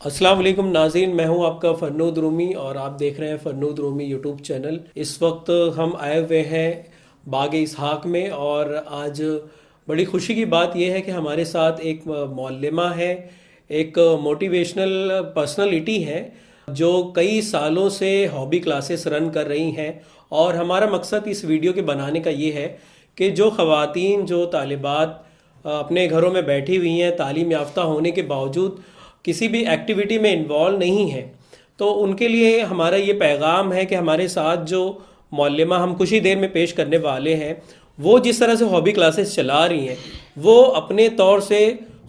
अस्सलाम वालेकुम नाज़रीन, मैं हूं आपका फ़रनूद रूमी और आप देख रहे हैं फ़रनूद रूमी यूट्यूब चैनल। इस वक्त हम आए हुए हैं बाग इसहाक में और आज बड़ी खुशी की बात यह है कि हमारे साथ एक मौल्लिमा है, एक मोटिवेशनल पर्सनालिटी है जो कई सालों से हॉबी क्लासेस रन कर रही हैं। और हमारा मकसद इस वीडियो के बनाने का ये है कि जो ख़वातीन, जो तालिबात अपने घरों में बैठी हुई हैं, तालीम याफ्ता होने के बावजूद किसी भी एक्टिविटी में इन्वॉल्व नहीं है, तो उनके लिए हमारा ये पैगाम है कि हमारे साथ जो मौल्लिमा हम कुछ ही देर में पेश करने वाले हैं, वो जिस तरह से हॉबी क्लासेस चला रही हैं, वो अपने तौर से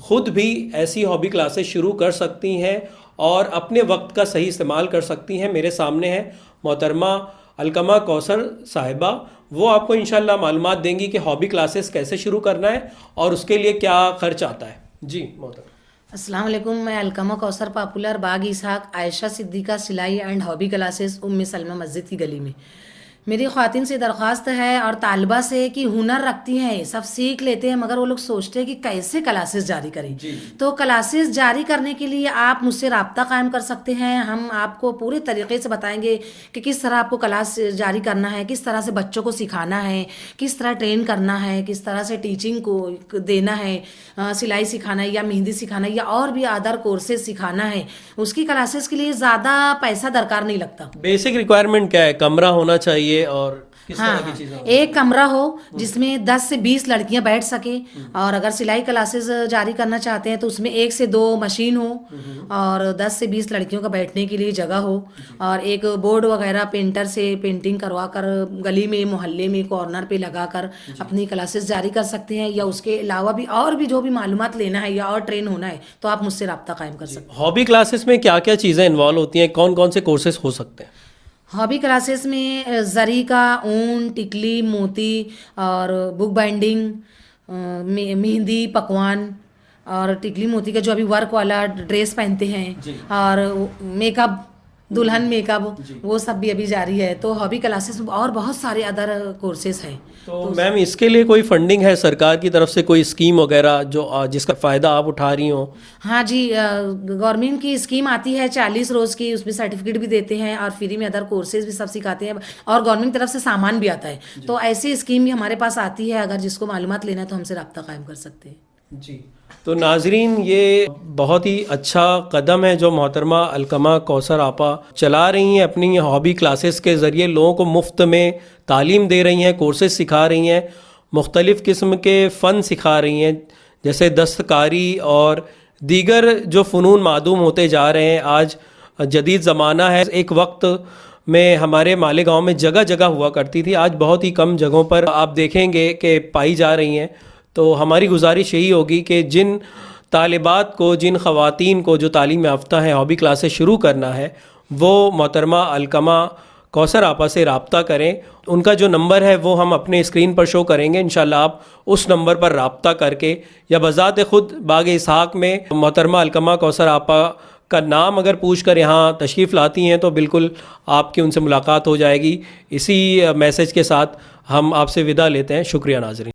ख़ुद भी ऐसी हॉबी क्लासेस शुरू कर सकती हैं और अपने वक्त का सही इस्तेमाल कर सकती हैं। मेरे सामने है मोहतरमा अलकमा कौसर साहिबा। वो आपको इंशाल्लाह मालूमात देंगी कि हॉबी क्लासेस कैसे शुरू करना है और उसके लिए क्या खर्च आता है। जी मोहतरमा। अस्सलाम वालेकुम, मैं अलकमा कौसर पॉपुलर बाग इसहाक आयशा सिद्दीक़ा सिलाई एंड हॉबी क्लासेस उम्मे सलमा मस्जिद की गली में। मेरी ख़वातीन से दरख्वास्त है और तालिबा से कि हुनर रखती हैं, सब सीख लेते हैं, मगर वो लोग सोचते हैं कि कैसे क्लासेस जारी करें। तो क्लासेस जारी करने के लिए आप मुझसे रब्ता कायम कर सकते हैं। हम आपको पूरे तरीके से बताएंगे कि किस तरह आपको क्लास जारी करना है, किस तरह से बच्चों को सिखाना है, किस तरह ट्रेन करना है, किस तरह से टीचिंग को देना है, सिलाई सिखाना है या मेहंदी सिखाना है या और भी अदर कोर्सेज सिखाना है। उसकी क्लासेस के लिए ज़्यादा पैसा दरकार नहीं लगता। बेसिक रिक्वायरमेंट क्या है? कमरा होना चाहिए और किस तरह की चीज़ें? एक कमरा हो जिसमें 10 से 20 लड़कियां बैठ सके। और अगर सिलाई क्लासेस जारी करना चाहते हैं तो उसमें 1 से 2 मशीन हो और 10 से 20 लड़कियों का बैठने के लिए जगह हो और एक बोर्ड वगैरह पेंटर से पेंटिंग करवा कर गली में, मोहल्ले में, कॉर्नर पे लगा कर अपनी क्लासेस जारी कर सकते हैं। या उसके अलावा भी और भी जो भी मालूमात लेना है या और ट्रेन होना है तो आप मुझसे रब्ता कायम कर सकते हैं। हॉबी क्लासेस में क्या क्या चीज़ें इन्वॉल्व होती हैं? कौन कौन से कोर्सेज हो सकते हैं? हॉबी क्लासेस में जरी का ऊन, टिकली, मोती और बुक बाइंडिंग, मेहंदी, पकवान और टिकली मोती का जो अभी वर्क वाला ड्रेस पहनते हैं और मेकअप, दुल्हन मेकअप, वो सब भी अभी जारी है। तो हॉबी क्लासेस में और बहुत सारे अदर कोर्सेज हैं। तो मैम, इसके लिए कोई फंडिंग है सरकार की तरफ से, कोई स्कीम वगैरह जो जिसका फ़ायदा आप उठा रही हो? हाँ जी, गवर्नमेंट की स्कीम आती है 40 रोज़ की, उसमें सर्टिफिकेट भी देते हैं और फ्री में अदर कोर्सेज भी सब सिखाते हैं और गवर्नमेंट की तरफ से सामान भी आता है। तो ऐसी स्कीम भी हमारे पास आती है। अगर जिसको मालूमात लेना है तो हमसे रब्ता कायम कर सकते हैं। जी, तो नाजरीन, ये बहुत ही अच्छा कदम है जो मोहतरमा अलकमा कौसर आपा चला रही हैं। अपनी हॉबी क्लासेस के ज़रिए लोगों को मुफ्त में तालीम दे रही हैं, कोर्सेज सिखा रही हैं, मुख्तलिफ़ किस्म के फ़न सिखा रही हैं, जैसे दस्तकारी और दीगर जो फ़नून मादूम होते जा रहे हैं। आज जदीद ज़माना है। एक वक्त में हमारे मालेगांव में जगह जगह हुआ करती थी, आज बहुत ही कम जगहों पर आप देखेंगे कि पाई जा रही हैं। तो हमारी गुजारिश यही होगी कि जिन तालिबात को, जिन ख़वातीन को जो तालीम याफ्ता है, हॉबी क्लासेस शुरू करना है, वो मोहतरमा अलकमा कौसर आपा से रब्ता करें। उनका जो नंबर है वो हम अपने स्क्रीन पर शो करेंगे। इंशाल्लाह आप उस नंबर पर रब्ता करके या बज़ात ख़ुद बाग इसहाक में मोहतरमा अलकमा कौसर आपा का नाम अगर पूछ कर यहाँ तशरीफ़ लाती हैं तो बिल्कुल आपकी उनसे मुलाकात हो जाएगी। इसी मैसेज के साथ हम आपसे विदा लेते हैं। शुक्रिया नाज़रीन।